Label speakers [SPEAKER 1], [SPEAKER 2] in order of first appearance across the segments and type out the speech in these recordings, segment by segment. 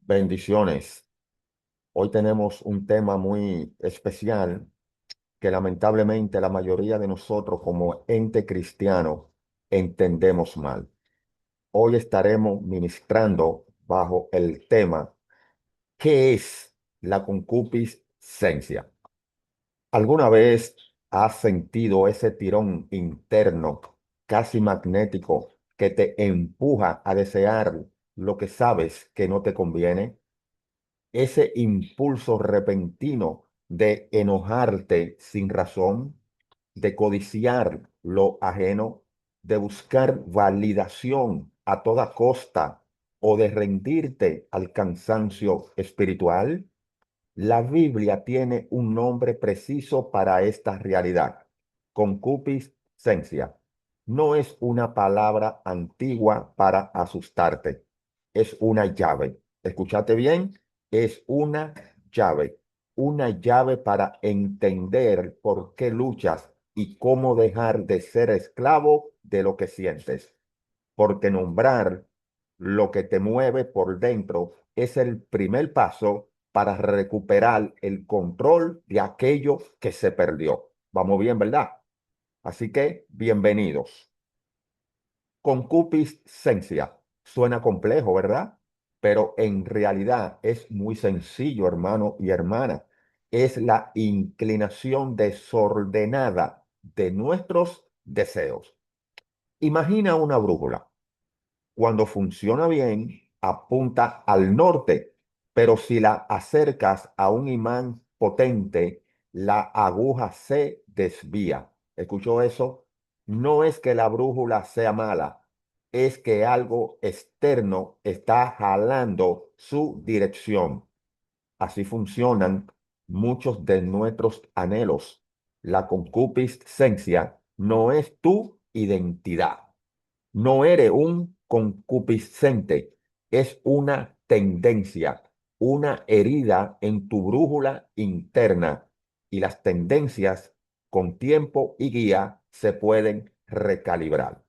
[SPEAKER 1] Bendiciones. Hoy tenemos un tema muy especial que lamentablemente la mayoría de nosotros como ente cristiano entendemos mal. Hoy estaremos ministrando bajo el tema ¿qué es la concupiscencia? ¿Alguna vez has sentido ese tirón interno casi magnético que te empuja a desear lo que sabes que no te conviene? Ese impulso repentino de enojarte sin razón, de codiciar lo ajeno, de buscar validación a toda costa o de rendirte al cansancio espiritual. La Biblia tiene un nombre preciso para esta realidad: concupiscencia. No es una palabra antigua para asustarte, es una llave. Escúchate bien, es una llave para entender por qué luchas y cómo dejar de ser esclavo de lo que sientes, porque nombrar lo que te mueve por dentro es el primer paso para recuperar el control de aquello que se perdió. Vamos bien, ¿verdad? Así que, bienvenidos. Concupiscencia. Suena complejo, ¿verdad? Pero en realidad es muy sencillo, hermano y hermana. Es la inclinación desordenada de nuestros deseos. Imagina una brújula. Cuando funciona bien, apunta al norte, pero si la acercas a un imán potente, la aguja se desvía. ¿Escuchó eso? No es que la brújula sea mala, es que algo externo está jalando su dirección. Así funcionan muchos de nuestros anhelos. La concupiscencia no es tu identidad. No eres un concupiscente, es una tendencia, una herida en tu brújula interna, y las tendencias con tiempo y guía se pueden recalibrar.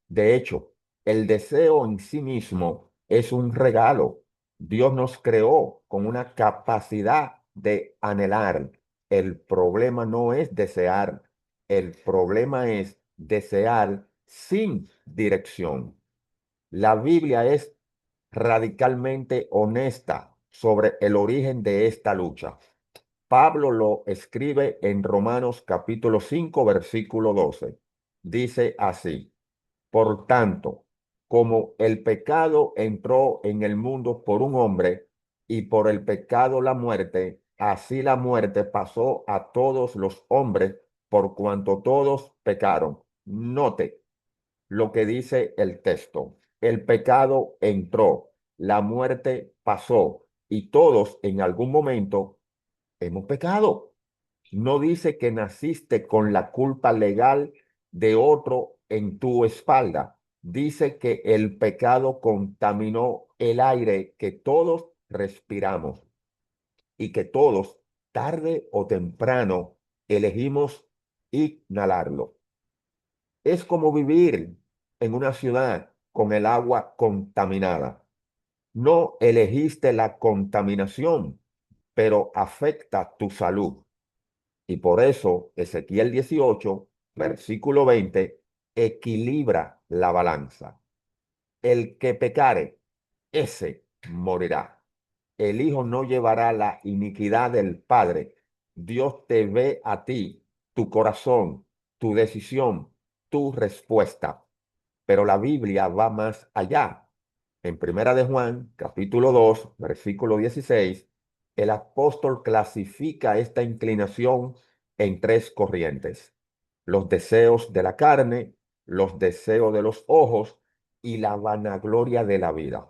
[SPEAKER 1] De hecho, el deseo en sí mismo es un regalo. Dios nos creó con una capacidad de anhelar. El problema no es desear, el problema es desear sin dirección. La Biblia es radicalmente honesta sobre el origen de esta lucha. Pablo lo escribe en Romanos capítulo 5 versículo 12. Dice así: por tanto, como el pecado entró en el mundo por un hombre y por el pecado la muerte, así la muerte pasó a todos los hombres por cuanto todos pecaron. Note lo que dice el texto. El pecado entró, la muerte pasó y todos en algún momento hemos pecado. No dice que naciste con la culpa legal de otro en tu espalda. Dice que el pecado contaminó el aire que todos respiramos y que todos, tarde o temprano, elegimos inhalarlo. Es como vivir en una ciudad con el agua contaminada. No elegiste la contaminación, pero afecta tu salud. Y por eso Ezequiel 18, versículo 20, equilibra la balanza. El que pecare, ese morirá. El hijo no llevará la iniquidad del padre. Dios te ve a ti, tu corazón, tu decisión, tu respuesta. Pero la Biblia va más allá. En Primera de Juan, capítulo 2, versículo 16, el apóstol clasifica esta inclinación en tres corrientes: los deseos de la carne, los deseos de los ojos y la vanagloria de la vida.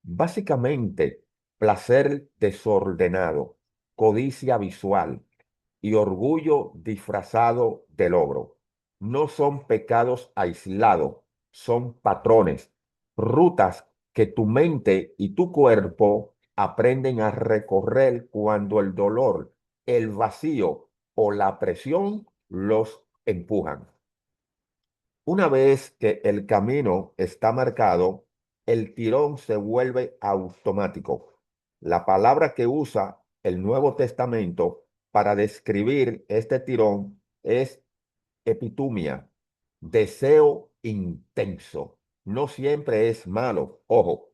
[SPEAKER 1] Básicamente, placer desordenado, codicia visual y orgullo disfrazado de logro no son pecados aislados, son patrones, rutas que tu mente y tu cuerpo aprenden a recorrer cuando el dolor, el vacío o la presión los empujan. Una vez que el camino está marcado, el tirón se vuelve automático. La palabra que usa el Nuevo Testamento para describir este tirón es epitumia, deseo intenso. No siempre es malo. Ojo,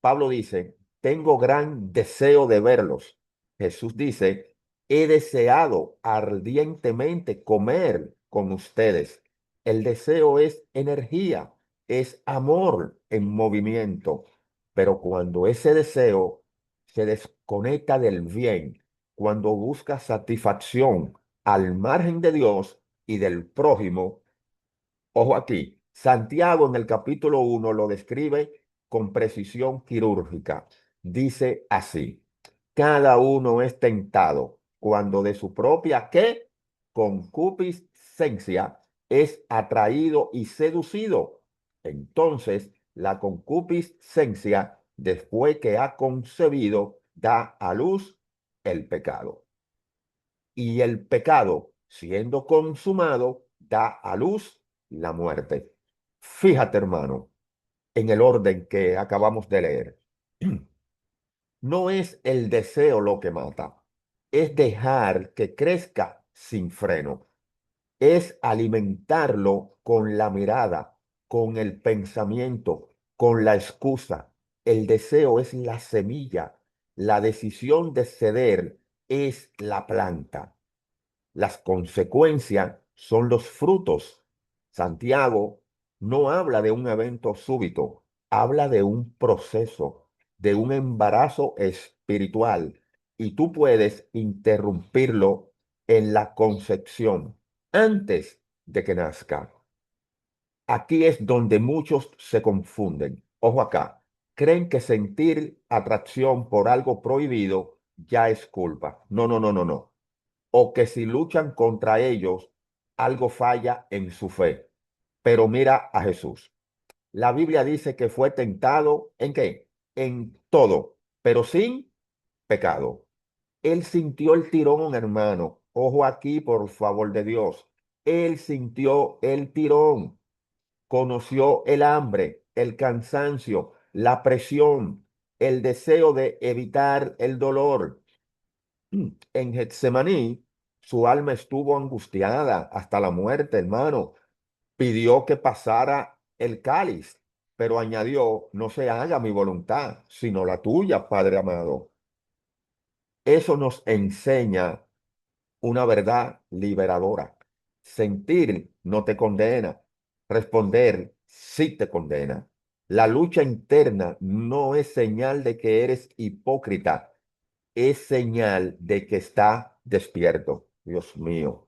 [SPEAKER 1] Pablo dice, tengo gran deseo de verlos. Jesús dice, he deseado ardientemente comer con ustedes. El deseo es energía, es amor en movimiento. Pero cuando ese deseo se desconecta del bien, cuando busca satisfacción al margen de Dios y del prójimo, ojo aquí, Santiago en el capítulo 1 lo describe con precisión quirúrgica. Dice así, cada uno es tentado cuando de su propia, ¿qué? Concupiscencia es atraído y seducido. Entonces, la concupiscencia, después que ha concebido, da a luz el pecado. Y el pecado, siendo consumado, da a luz la muerte. Fíjate, hermano, en el orden que acabamos de leer. No es el deseo lo que mata, es dejar que crezca sin freno, es alimentarlo con la mirada, con el pensamiento, con la excusa. El deseo es la semilla, la decisión de ceder es la planta. Las consecuencias son los frutos. Santiago no habla de un evento súbito, habla de un proceso, de un embarazo espiritual. Y tú puedes interrumpirlo en la concepción, antes de que nazca. Aquí es donde muchos se confunden. Ojo acá, creen que sentir atracción por algo prohibido ya es culpa. No, no, no, no, no, o que si luchan contra ellos, algo falla en su fe. Pero mira a Jesús. La Biblia dice que fue tentado ¿en qué? En todo, pero sin pecado. Él sintió el tirón, hermano. Ojo aquí, por favor de Dios. Él sintió el tirón, conoció el hambre, el cansancio, la presión, el deseo de evitar el dolor. En Getsemaní, su alma estuvo angustiada hasta la muerte, hermano. Pidió que pasara el cáliz, pero añadió, no se haga mi voluntad, sino la tuya, Padre amado. Eso nos enseña una verdad liberadora. Sentir no te condena, responder sí te condena. La lucha interna no es señal de que eres hipócrita, es señal de que está despierto. Dios mío.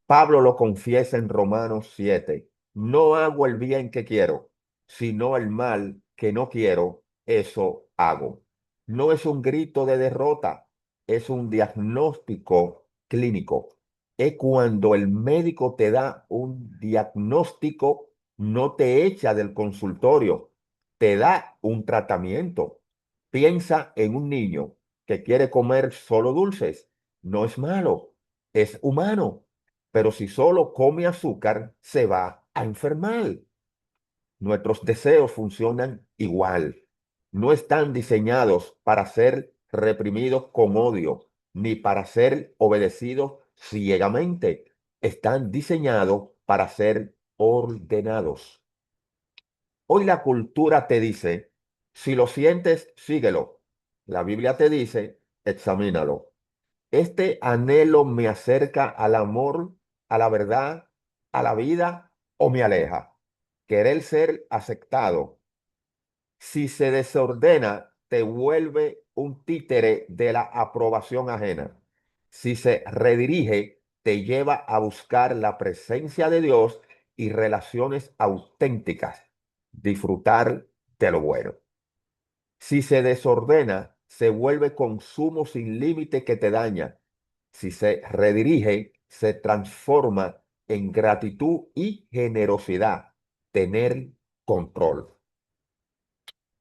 [SPEAKER 1] Pablo lo confiesa en Romanos 7. No hago el bien que quiero, sino el mal que no quiero, eso hago. No es un grito de derrota, es un diagnóstico clínico. Es cuando el médico te da un diagnóstico, no te echa del consultorio, te da un tratamiento. Piensa en un niño que quiere comer solo dulces. No es malo, es humano, pero si solo come azúcar, se va a enfermar. Nuestros deseos funcionan igual. No están diseñados para ser reprimidos con odio, ni para ser obedecidos ciegamente. Están diseñados para ser ordenados. Hoy la cultura te dice, si lo sientes, síguelo. La Biblia te dice, examínalo. Este anhelo me acerca al amor, a la verdad, a la vida o me aleja. Querer ser aceptado. Si se desordena, te vuelve un títere de la aprobación ajena. Si se redirige, te lleva a buscar la presencia de Dios y relaciones auténticas. Disfrutar de lo bueno. Si se desordena, se vuelve consumo sin límite que te daña. Si se redirige, se transforma en gratitud y generosidad. Tener control.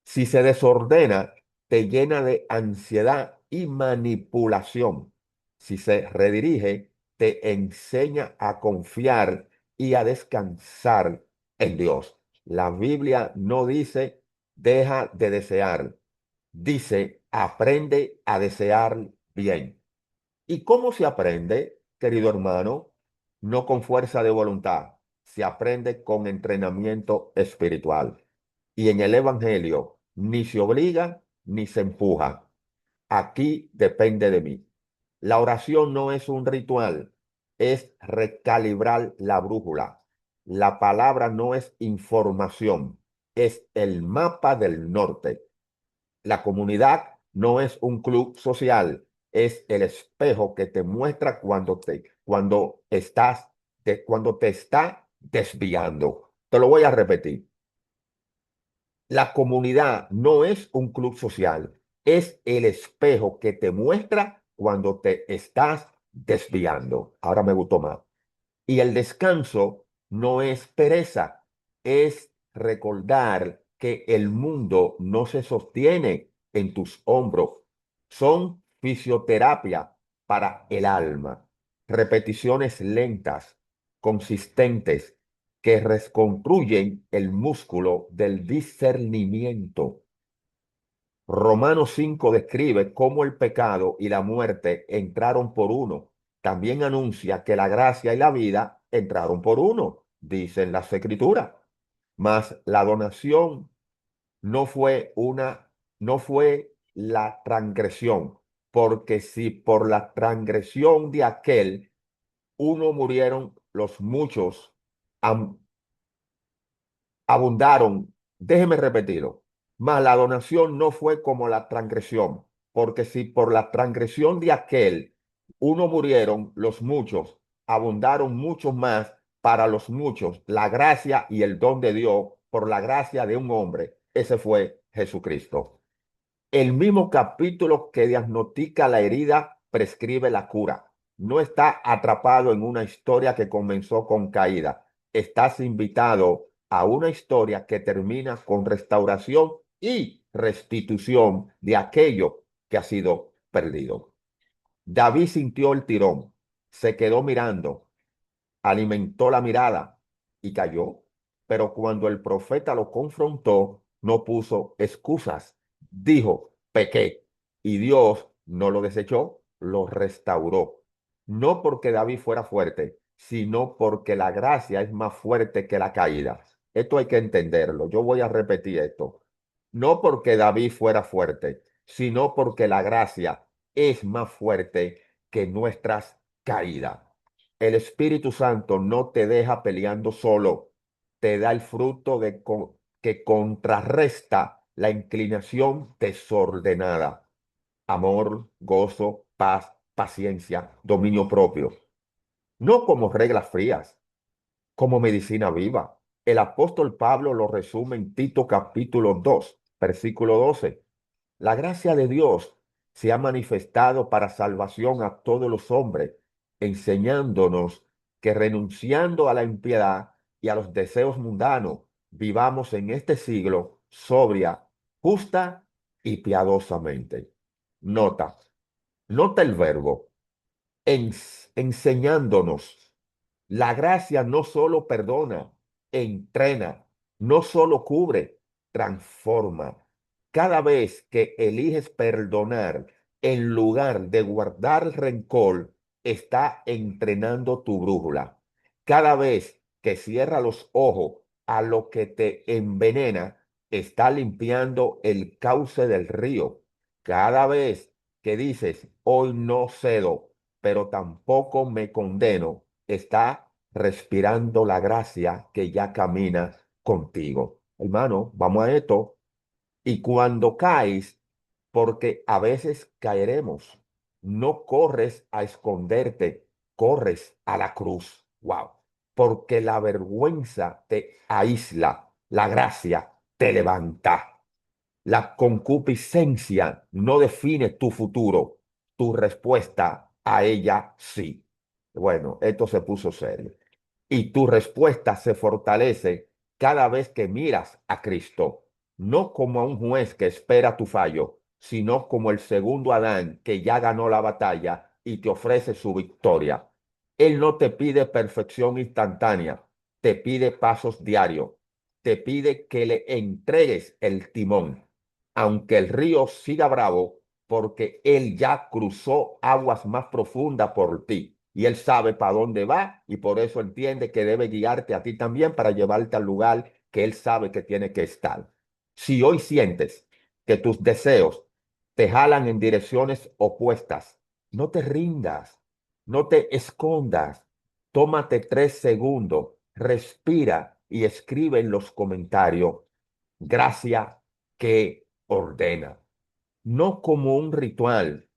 [SPEAKER 1] Si se desordena, te llena de ansiedad y manipulación. Si se redirige, te enseña a confiar y a descansar en Dios. La Biblia no dice deja de desear. Dice, aprende a desear bien. ¿Y cómo se aprende, querido hermano? No con fuerza de voluntad, se aprende con entrenamiento espiritual. Y en el Evangelio ni se obliga ni se empuja. Aquí depende de mí. La oración no es un ritual, es recalibrar la brújula. La palabra no es información, es el mapa del norte. La comunidad no es un club social, es el espejo que te muestra cuando te está desviando. Te lo voy a repetir. La comunidad no es un club social, es el espejo que te muestra cuando te estás desviando. Ahora me gustó más. Y el descanso no es pereza, es recordar que el mundo no se sostiene en tus hombros. Son fisioterapia para el alma. Repeticiones lentas, consistentes, que reconstruyen el músculo del discernimiento. Romanos 5 describe cómo el pecado y la muerte entraron por uno. También anuncia que la gracia y la vida entraron por uno, dicen las escrituras. Mas la donación no fue no fue la transgresión, porque si por la transgresión de aquel uno murieron los muchos, abundaron. Déjeme repetirlo. Mas la donación no fue como la transgresión, porque si por la transgresión de aquel uno murieron los muchos, abundaron muchos más para los muchos la gracia y el don de Dios por la gracia de un hombre. Ese fue Jesucristo. El mismo capítulo que diagnostica la herida prescribe la cura. No está atrapado en una historia que comenzó con caída. Estás invitado a una historia que termina con restauración y restitución de aquello que ha sido perdido. David sintió el tirón, se quedó mirando, alimentó la mirada y cayó. Pero cuando el profeta lo confrontó, no puso excusas. Dijo, pequé. Y Dios no lo desechó, lo restauró. No porque David fuera fuerte, sino porque la gracia es más fuerte que la caída. Esto hay que entenderlo. Yo voy a repetir esto. No porque David fuera fuerte, sino porque la gracia es más fuerte que nuestras caídas. El Espíritu Santo no te deja peleando solo, te da el fruto que contrarresta la inclinación desordenada. Amor, gozo, paz, paciencia, dominio propio. No como reglas frías, como medicina viva. El apóstol Pablo lo resume en Tito capítulo 2, versículo 12. La gracia de Dios se ha manifestado para salvación a todos los hombres, enseñándonos que renunciando a la impiedad y a los deseos mundanos, vivamos en este siglo sobria, justa y piadosamente. Nota, nota el verbo enseñándonos. La gracia no solo perdona, entrena, no solo cubre, transforma. Cada vez que eliges perdonar en lugar de guardar rencor, está entrenando tu brújula. Cada vez que cierra los ojos a lo que te envenena, está limpiando el cauce del río. Cada vez que dices, hoy no cedo, pero tampoco me condeno, está respirando la gracia que ya camina contigo. Hermano, vamos a esto. Y cuando caes, porque a veces caeremos, no corres a esconderte, corres a la cruz. Wow. Porque la vergüenza te aísla, la gracia te levanta. La concupiscencia no define tu futuro, tu respuesta a ella sí. Bueno, esto se puso serio. Y tu respuesta se fortalece cada vez que miras a Cristo, no como a un juez que espera tu fallo, sino como el segundo Adán que ya ganó la batalla y te ofrece su victoria. Él no te pide perfección instantánea, te pide pasos diarios. te pide que le entregues el timón, aunque el río siga bravo, porque él ya cruzó aguas más profundas por ti. Y él sabe para dónde va y por eso entiende que debe guiarte a ti también para llevarte al lugar que él sabe que tiene que estar. Si hoy sientes que tus deseos te jalan en direcciones opuestas, no te rindas, no te escondas. Tómate 3 segundos, respira y escribe en los comentarios, gracia que ordena. No como un ritual,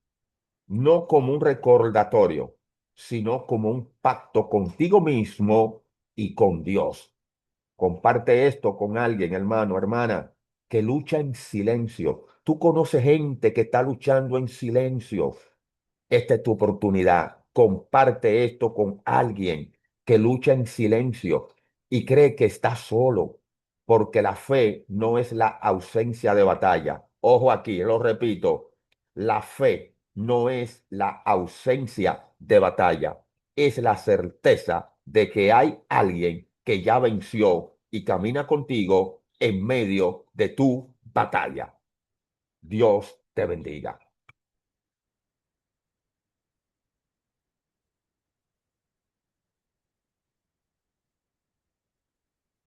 [SPEAKER 1] no como un recordatorio, sino como un pacto contigo mismo y con Dios. Comparte esto con alguien, hermano, hermana, que lucha en silencio. Tú conoces gente que está luchando en silencio. Esta es tu oportunidad. Comparte esto con alguien que lucha en silencio y cree que está solo, porque la fe no es la ausencia de batalla. Ojo aquí, lo repito, la fe no es la ausencia de batalla, es la certeza de que hay alguien que ya venció y camina contigo en medio de tu batalla. Dios te bendiga.